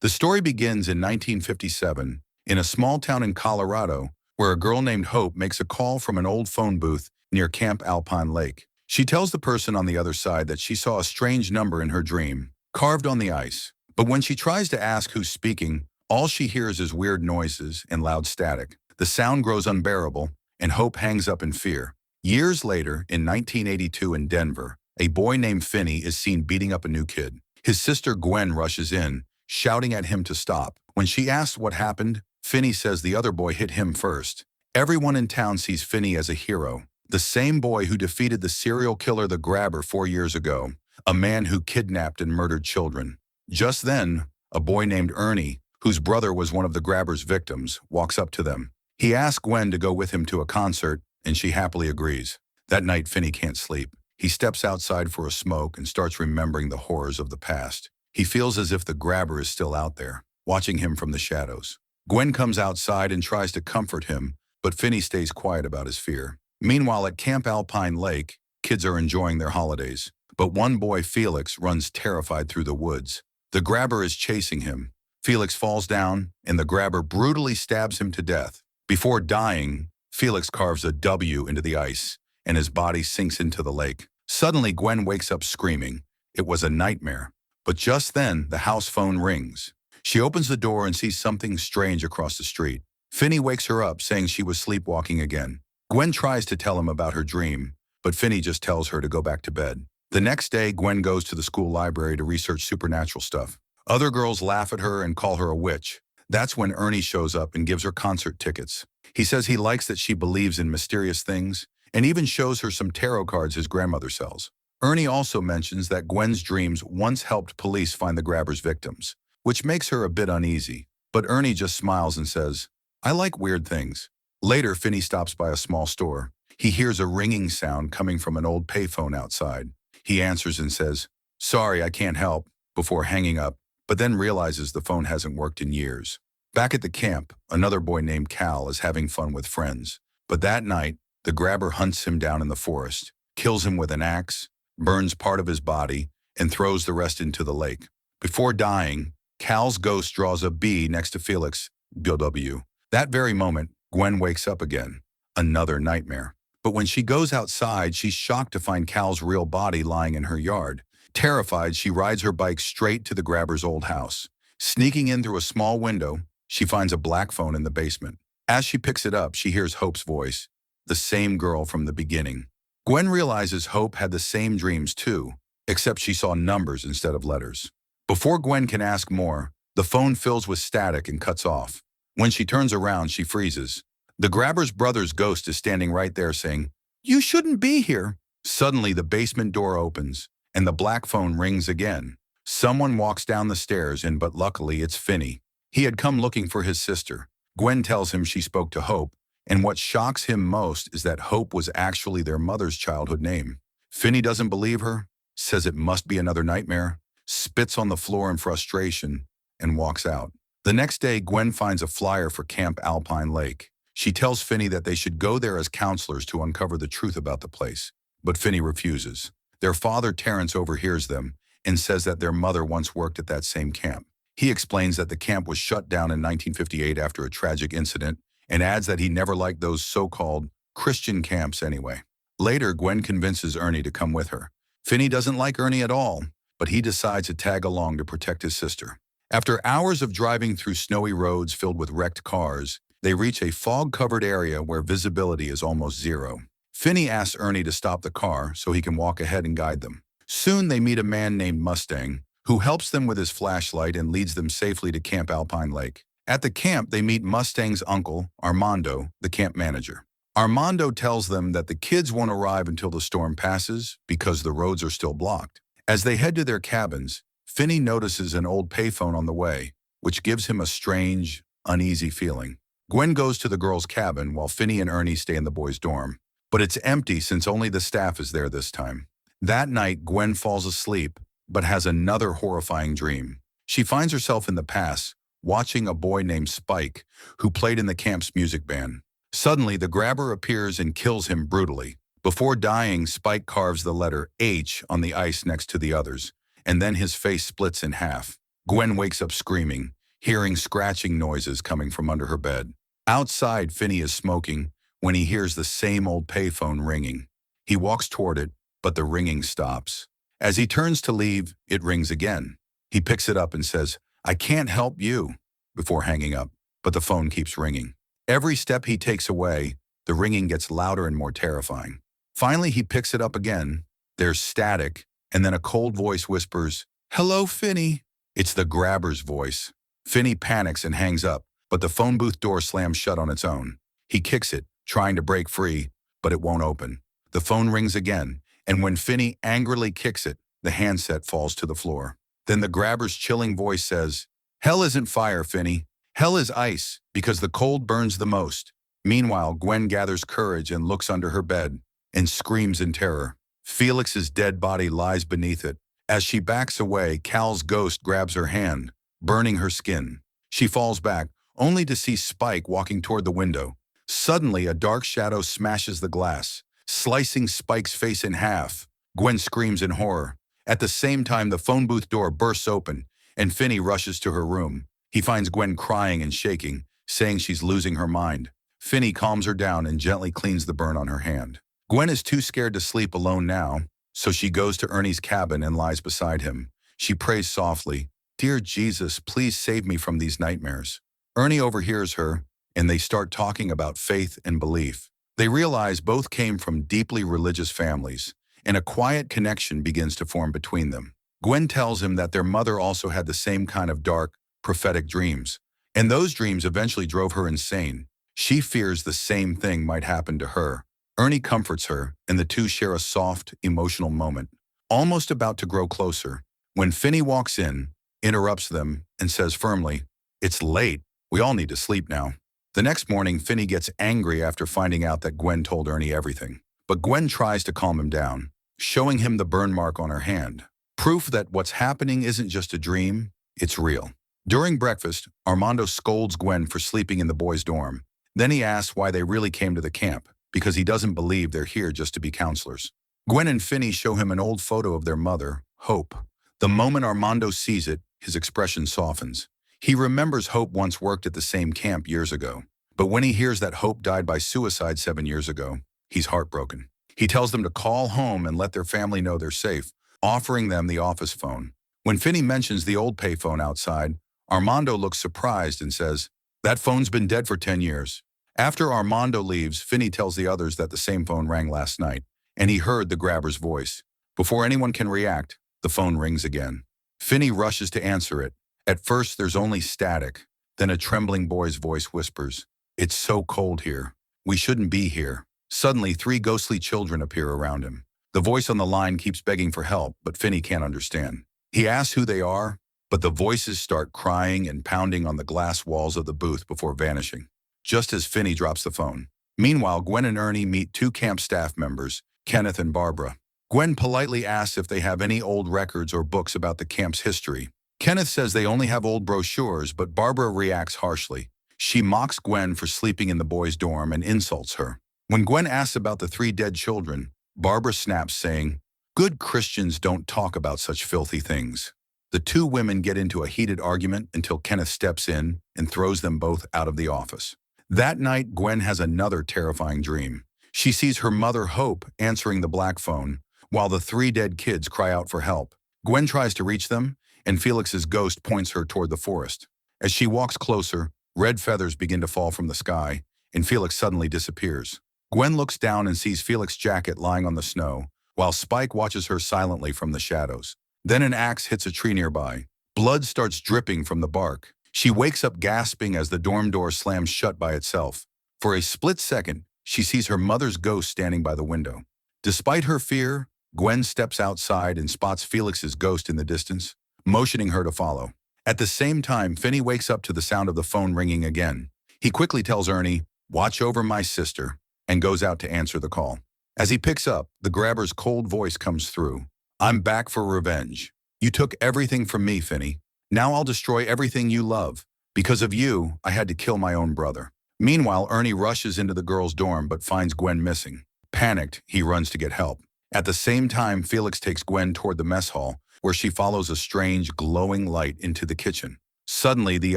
The story begins in 1957 in a small town in Colorado where a girl named Hope makes a call from an old phone booth near Camp Alpine Lake. She tells the person on the other side that she saw a strange number in her dream, carved on the ice. But when she tries to ask who's speaking, all she hears is weird noises and loud static. The sound grows unbearable, and Hope hangs up in fear. Years later, in 1982 in Denver, a boy named Finney is seen beating up a new kid. His sister Gwen rushes in, shouting at him to stop. When she asks what happened, Finney says the other boy hit him first. Everyone in town sees Finney as a hero, the same boy who defeated the serial killer The Grabber 4 years ago, a man who kidnapped and murdered children. Just then, a boy named Ernie, whose brother was one of the Grabber's victims, walks up to them. He asks Gwen to go with him to a concert, and she happily agrees. That night, Finney can't sleep. He steps outside for a smoke and starts remembering the horrors of the past. He feels as if the Grabber is still out there, watching him from the shadows. Gwen comes outside and tries to comfort him, but Finney stays quiet about his fear. Meanwhile, at Camp Alpine Lake, kids are enjoying their holidays. But one boy, Felix, runs terrified through the woods. The Grabber is chasing him. Felix falls down, and the Grabber brutally stabs him to death. Before dying, Felix carves a W into the ice, and his body sinks into the lake. Suddenly, Gwen wakes up screaming. It was a nightmare. But just then, the house phone rings. She opens the door and sees something strange across the street. Finney wakes her up, saying she was sleepwalking again. Gwen tries to tell him about her dream, but Finney just tells her to go back to bed. The next day, Gwen goes to the school library to research supernatural stuff. Other girls laugh at her and call her a witch. That's when Ernie shows up and gives her concert tickets. He says he likes that she believes in mysterious things, and even shows her some tarot cards his grandmother sells. Ernie also mentions that Gwen's dreams once helped police find the Grabber's victims, which makes her a bit uneasy. But Ernie just smiles and says, "I like weird things." Later, Finney stops by a small store. He hears a ringing sound coming from an old payphone outside. He answers and says, "Sorry, I can't help," before hanging up, but then realizes the phone hasn't worked in years. Back at the camp, another boy named Cal is having fun with friends. But that night, the Grabber hunts him down in the forest, kills him with an axe, burns part of his body, and throws the rest into the lake. Before dying, Cal's ghost draws a B next to Felix, W. That very moment, Gwen wakes up again. Another nightmare. But when she goes outside, she's shocked to find Cal's real body lying in her yard. Terrified, she rides her bike straight to the Grabber's old house. Sneaking in through a small window, she finds a black phone in the basement. As she picks it up, she hears Hope's voice, the same girl from the beginning. Gwen realizes Hope had the same dreams too, except she saw numbers instead of letters. Before Gwen can ask more, the phone fills with static and cuts off. When she turns around, she freezes. The Grabber's brother's ghost is standing right there saying, "You shouldn't be here." Suddenly, the basement door opens, and the black phone rings again. Someone walks down the stairs, but luckily it's Finney. He had come looking for his sister. Gwen tells him she spoke to Hope, and what shocks him most is that Hope was actually their mother's childhood name. Finney doesn't believe her, says it must be another nightmare, spits on the floor in frustration, and walks out. The next day, Gwen finds a flyer for Camp Alpine Lake. She tells Finney that they should go there as counselors to uncover the truth about the place, but Finney refuses. Their father, Terrence, overhears them and says that their mother once worked at that same camp. He explains that the camp was shut down in 1958 after a tragic incident and adds that he never liked those so-called Christian camps anyway. Later, Gwen convinces Ernie to come with her. Finney doesn't like Ernie at all, but he decides to tag along to protect his sister. After hours of driving through snowy roads filled with wrecked cars, they reach a fog-covered area where visibility is almost zero. Finney asks Ernie to stop the car so he can walk ahead and guide them. Soon they meet a man named Mustang, who helps them with his flashlight and leads them safely to Camp Alpine Lake. At the camp, they meet Mustang's uncle, Armando, the camp manager. Armando tells them that the kids won't arrive until the storm passes because the roads are still blocked. As they head to their cabins, Finney notices an old payphone on the way, which gives him a strange, uneasy feeling. Gwen goes to the girls' cabin while Finney and Ernie stay in the boys' dorm. But it's empty since only the staff is there this time. That night, Gwen falls asleep, but has another horrifying dream. She finds herself in the past, watching a boy named Spike, who played in the camp's music band. Suddenly, the Grabber appears and kills him brutally. Before dying, Spike carves the letter H on the ice next to the others, and then his face splits in half. Gwen wakes up screaming, hearing scratching noises coming from under her bed. Outside, Finney is smoking when he hears the same old payphone ringing. He walks toward it, but the ringing stops. As he turns to leave, it rings again. He picks it up and says, "I can't help you," before hanging up, but the phone keeps ringing. Every step he takes away, the ringing gets louder and more terrifying. Finally, he picks it up again. There's static, and then a cold voice whispers, "Hello, Finney." It's the grabber's voice. Finney panics and hangs up, but the phone booth door slams shut on its own. He kicks it, trying to break free, but it won't open. The phone rings again, and when Finney angrily kicks it, the handset falls to the floor. Then the grabber's chilling voice says, "Hell isn't fire, Finney. Hell is ice, because the cold burns the most." Meanwhile, Gwen gathers courage and looks under her bed and screams in terror. Felix's dead body lies beneath it. As she backs away, Cal's ghost grabs her hand, burning her skin. She falls back, only to see Spike walking toward the window. Suddenly, a dark shadow smashes the glass, slicing Spike's face in half. Gwen screams in horror. At the same time, the phone booth door bursts open, and Finney rushes to her room. He finds Gwen crying and shaking, saying she's losing her mind. Finney calms her down and gently cleans the burn on her hand. Gwen is too scared to sleep alone now, so she goes to Ernie's cabin and lies beside him. She prays softly, "Dear Jesus, please save me from these nightmares." Ernie overhears her, and they start talking about faith and belief. They realize both came from deeply religious families, and a quiet connection begins to form between them. Gwen tells him that their mother also had the same kind of dark, prophetic dreams, and those dreams eventually drove her insane. She fears the same thing might happen to her. Ernie comforts her, and the two share a soft, emotional moment, almost about to grow closer, when Finney walks in, interrupts them, and says firmly, "It's late. We all need to sleep now." The next morning, Finney gets angry after finding out that Gwen told Ernie everything. But Gwen tries to calm him down, showing him the burn mark on her hand. Proof that what's happening isn't just a dream, it's real. During breakfast, Armando scolds Gwen for sleeping in the boys' dorm. Then he asks why they really came to the camp, because he doesn't believe they're here just to be counselors. Gwen and Finney show him an old photo of their mother, Hope. The moment Armando sees it, his expression softens. He remembers Hope once worked at the same camp years ago. But when he hears that Hope died by suicide 7 years ago, he's heartbroken. He tells them to call home and let their family know they're safe, offering them the office phone. When Finney mentions the old payphone outside, Armando looks surprised and says, "That phone's been dead for 10 years. After Armando leaves, Finney tells the others that the same phone rang last night, and he heard the grabber's voice. Before anyone can react, the phone rings again. Finney rushes to answer it. At first, there's only static. Then a trembling boy's voice whispers, "It's so cold here. We shouldn't be here." Suddenly, 3 ghostly children appear around him. The voice on the line keeps begging for help, but Finney can't understand. He asks who they are, but the voices start crying and pounding on the glass walls of the booth before vanishing, just as Finney drops the phone. Meanwhile, Gwen and Ernie meet 2 camp staff members, Kenneth and Barbara. Gwen politely asks if they have any old records or books about the camp's history. Kenneth says they only have old brochures, but Barbara reacts harshly. She mocks Gwen for sleeping in the boys' dorm and insults her. When Gwen asks about the 3 dead children, Barbara snaps, saying, "Good Christians don't talk about such filthy things." The 2 women get into a heated argument until Kenneth steps in and throws them both out of the office. That night, Gwen has another terrifying dream. She sees her mother, Hope, answering the black phone, while the 3 dead kids cry out for help. Gwen tries to reach them, and Felix's ghost points her toward the forest. As she walks closer, red feathers begin to fall from the sky, and Felix suddenly disappears. Gwen looks down and sees Felix's jacket lying on the snow, while Spike watches her silently from the shadows. Then an axe hits a tree nearby. Blood starts dripping from the bark. She wakes up gasping as the dorm door slams shut by itself. For a split second, she sees her mother's ghost standing by the window. Despite her fear, Gwen steps outside and spots Felix's ghost in the distance, motioning her to follow. At the same time, Finney wakes up to the sound of the phone ringing again. He quickly tells Ernie, "Watch over my sister," and goes out to answer the call. As he picks up, the grabber's cold voice comes through. "I'm back for revenge. You took everything from me, Finney. Now I'll destroy everything you love. Because of you, I had to kill my own brother." Meanwhile, Ernie rushes into the girls' dorm but finds Gwen missing. Panicked, he runs to get help. At the same time, Felix takes Gwen toward the mess hall, where she follows a strange, glowing light into the kitchen. Suddenly, the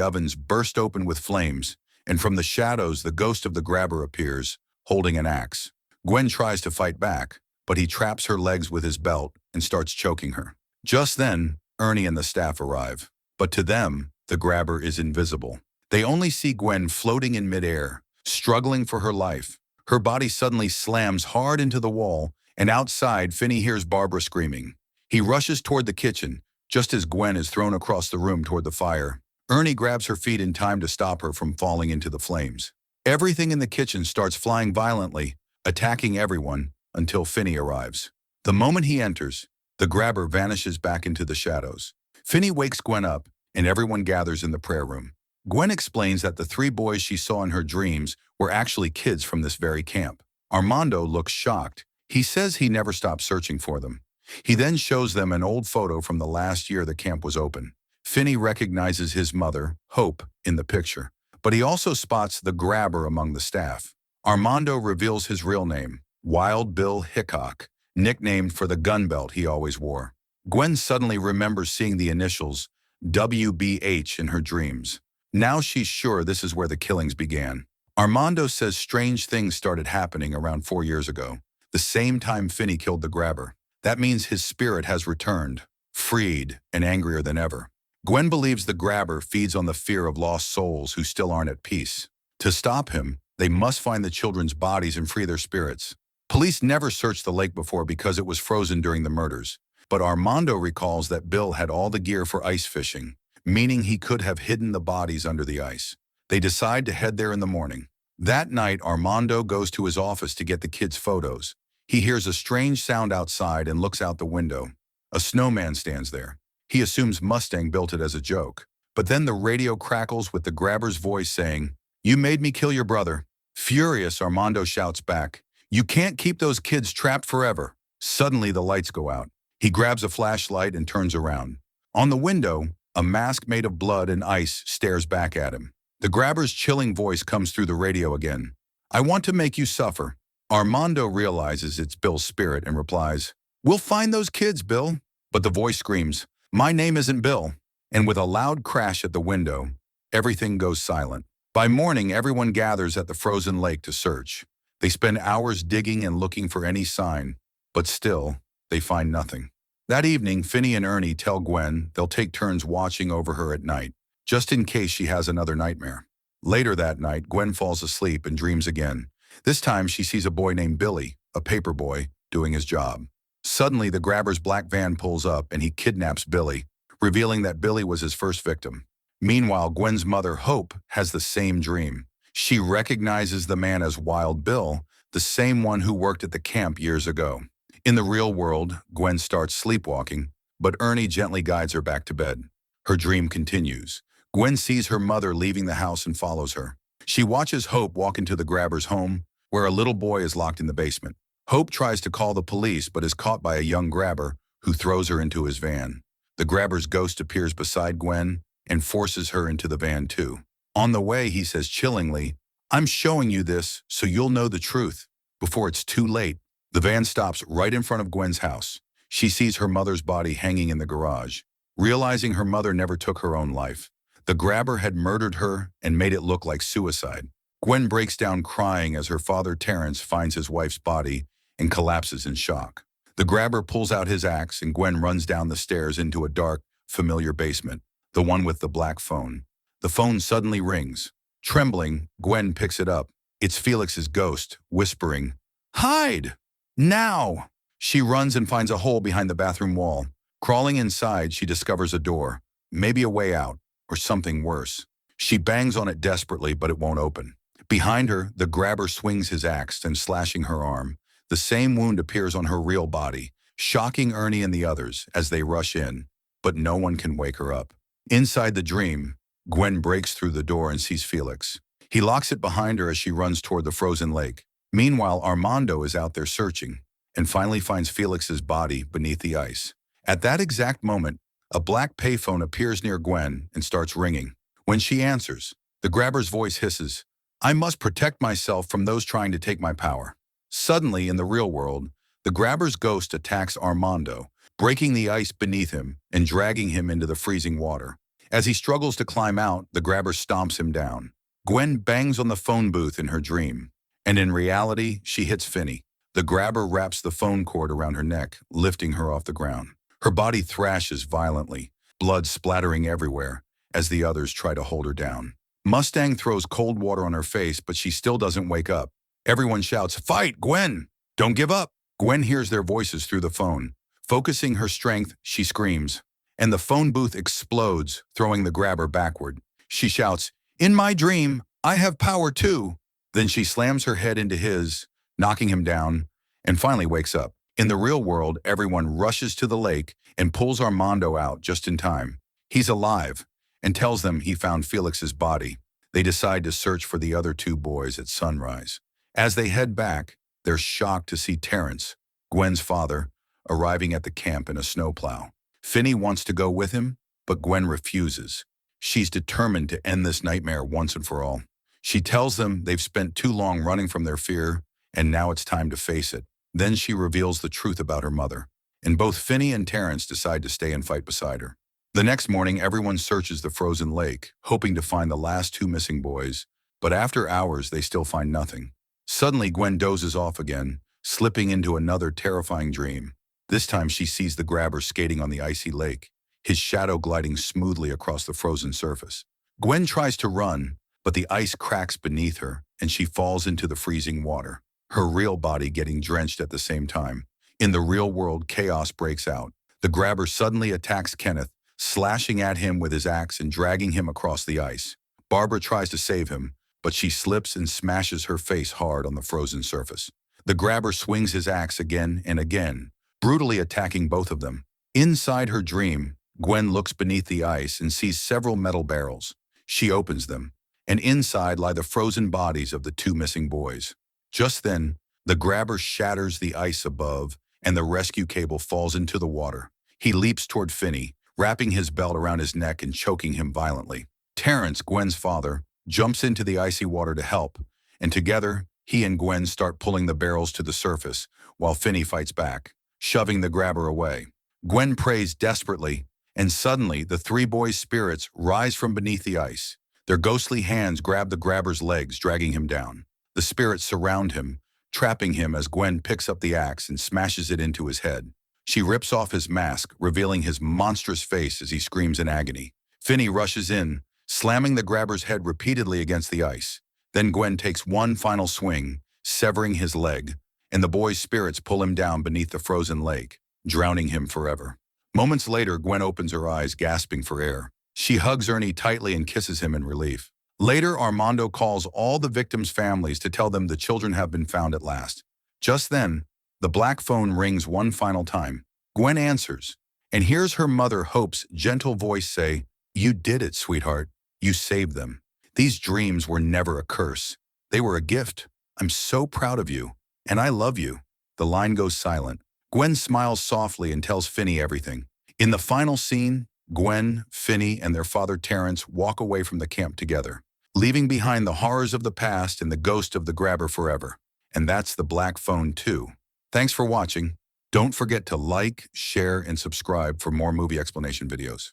ovens burst open with flames, and from the shadows, the ghost of the grabber appears, holding an axe. Gwen tries to fight back, but he traps her legs with his belt and starts choking her. Just then, Ernie and the staff arrive, but to them, the grabber is invisible. They only see Gwen floating in midair, struggling for her life. Her body suddenly slams hard into the wall, and outside, Finney hears Barbara screaming. He rushes toward the kitchen, just as Gwen is thrown across the room toward the fire. Ernie grabs her feet in time to stop her from falling into the flames. Everything in the kitchen starts flying violently, attacking everyone, until Finney arrives. The moment he enters, the grabber vanishes back into the shadows. Finney wakes Gwen up, and everyone gathers in the prayer room. Gwen explains that the 3 boys she saw in her dreams were actually kids from this very camp. Armando looks shocked. He says he never stopped searching for them. He then shows them an old photo from the last year the camp was open. Finney recognizes his mother, Hope, in the picture, but he also spots the grabber among the staff. Armando reveals his real name, Wild Bill Hickok, nicknamed for the gun belt he always wore. Gwen suddenly remembers seeing the initials WBH in her dreams. Now she's sure this is where the killings began. Armando says strange things started happening around 4 years ago, the same time Finney killed the grabber. That means his spirit has returned, freed and angrier than ever. Gwen believes the grabber feeds on the fear of lost souls who still aren't at peace. To stop him, they must find the children's bodies and free their spirits. Police never searched the lake before because it was frozen during the murders, but Armando recalls that Bill had all the gear for ice fishing, meaning he could have hidden the bodies under the ice. They decide to head there in the morning. That night, Armando goes to his office to get the kids' photos. He hears a strange sound outside and looks out the window. A snowman stands there. He assumes Mustang built it as a joke. But then the radio crackles with the grabber's voice saying, "You made me kill your brother." Furious, Armando shouts back, "You can't keep those kids trapped forever." Suddenly, the lights go out. He grabs a flashlight and turns around. On the window, a mask made of blood and ice stares back at him. The grabber's chilling voice comes through the radio again. "I want to make you suffer." Armando realizes it's Bill's spirit and replies, "We'll find those kids, Bill." But the voice screams, "My name isn't Bill." And with a loud crash at the window, everything goes silent. By morning, everyone gathers at the frozen lake to search. They spend hours digging and looking for any sign, but still, they find nothing. That evening, Finney and Ernie tell Gwen they'll take turns watching over her at night, just in case she has another nightmare. Later that night, Gwen falls asleep and dreams again. This time, she sees a boy named Billy, a paper boy, doing his job. Suddenly, the grabber's black van pulls up and he kidnaps Billy, revealing that Billy was his first victim. Meanwhile, Gwen's mother, Hope, has the same dream. She recognizes the man as Wild Bill, the same one who worked at the camp years ago. In the real world, Gwen starts sleepwalking, but Ernie gently guides her back to bed. Her dream continues. Gwen sees her mother leaving the house and follows her. She watches Hope walk into the grabber's home, where a little boy is locked in the basement. Hope tries to call the police but is caught by a young grabber who throws her into his van. The grabber's ghost appears beside Gwen and forces her into the van too. On the way, he says chillingly, "I'm showing you this so you'll know the truth before it's too late." The van stops right in front of Gwen's house. She sees her mother's body hanging in the garage. Realizing her mother never took her own life, the grabber had murdered her and made it look like suicide. Gwen breaks down crying as her father Terrence finds his wife's body and collapses in shock. The grabber pulls out his axe and Gwen runs down the stairs into a dark, familiar basement, the one with the black phone. The phone suddenly rings. Trembling, Gwen picks it up. It's Felix's ghost, whispering, "Hide! Now!" She runs and finds a hole behind the bathroom wall. Crawling inside, she discovers a door, maybe a way out, or something worse. She bangs on it desperately, but it won't open. Behind her, the grabber swings his axe and slashing her arm. The same wound appears on her real body, shocking Ernie and the others as they rush in, but no one can wake her up. Inside the dream, Gwen breaks through the door and sees Felix. He locks it behind her as she runs toward the frozen lake. Meanwhile, Armando is out there searching and finally finds Felix's body beneath the ice. At that exact moment, a black payphone appears near Gwen and starts ringing. When she answers, the grabber's voice hisses, "I must protect myself from those trying to take my power." Suddenly, in the real world, the grabber's ghost attacks Armando, breaking the ice beneath him and dragging him into the freezing water. As he struggles to climb out, the grabber stomps him down. Gwen bangs on the phone booth in her dream, and in reality, she hits Finney. The grabber wraps the phone cord around her neck, lifting her off the ground. Her body thrashes violently, blood splattering everywhere, as the others try to hold her down. Mustang throws cold water on her face, but she still doesn't wake up. Everyone shouts, "Fight, Gwen! Don't give up!" Gwen hears their voices through the phone. Focusing her strength, she screams, and the phone booth explodes, throwing the grabber backward. She shouts, "In my dream, I have power too." Then she slams her head into his, knocking him down, and finally wakes up. In the real world, everyone rushes to the lake and pulls Armando out just in time. He's alive and tells them he found Felix's body. They decide to search for the other two boys at sunrise. As they head back, they're shocked to see Terrence, Gwen's father, arriving at the camp in a snowplow. Finney wants to go with him, but Gwen refuses. She's determined to end this nightmare once and for all. She tells them they've spent too long running from their fear, and now it's time to face it. Then she reveals the truth about her mother, and both Finney and Terrence decide to stay and fight beside her. The next morning, everyone searches the frozen lake, hoping to find the last two missing boys, but after hours, they still find nothing. Suddenly, Gwen dozes off again, slipping into another terrifying dream. This time, she sees the grabber skating on the icy lake, his shadow gliding smoothly across the frozen surface. Gwen tries to run, but the ice cracks beneath her, and she falls into the freezing water, her real body getting drenched at the same time. In the real world, chaos breaks out. The grabber suddenly attacks Kenneth, slashing at him with his axe and dragging him across the ice. Barbara tries to save him, but she slips and smashes her face hard on the frozen surface. The grabber swings his axe again and again, brutally attacking both of them. Inside her dream, Gwen looks beneath the ice and sees several metal barrels. She opens them, and inside lie the frozen bodies of the two missing boys. Just then, the grabber shatters the ice above, and the rescue cable falls into the water. He leaps toward Finney, wrapping his belt around his neck and choking him violently. Terrence, Gwen's father, jumps into the icy water to help, and together, he and Gwen start pulling the barrels to the surface, while Finney fights back, shoving the grabber away. Gwen prays desperately, and suddenly the three boys' spirits rise from beneath the ice. Their ghostly hands grab the grabber's legs, dragging him down. The spirits surround him, trapping him as Gwen picks up the axe and smashes it into his head. She rips off his mask, revealing his monstrous face as he screams in agony. Finney rushes in, slamming the grabber's head repeatedly against the ice. Then Gwen takes one final swing, severing his leg, and the boy's spirits pull him down beneath the frozen lake, drowning him forever. Moments later, Gwen opens her eyes, gasping for air. She hugs Ernie tightly and kisses him in relief. Later, Armando calls all the victims' families to tell them the children have been found at last. Just then, the black phone rings one final time. Gwen answers, and hears her mother Hope's gentle voice say, "You did it, sweetheart. You saved them. These dreams were never a curse. They were a gift. I'm so proud of you, and I love you." The line goes silent. Gwen smiles softly and tells Finney everything. In the final scene, Gwen, Finney, and their father Terrence walk away from the camp together, leaving behind the horrors of the past and the ghost of the grabber forever. And that's the black phone too. Thanks for watching. Don't forget to like, share, and subscribe for more movie explanation videos.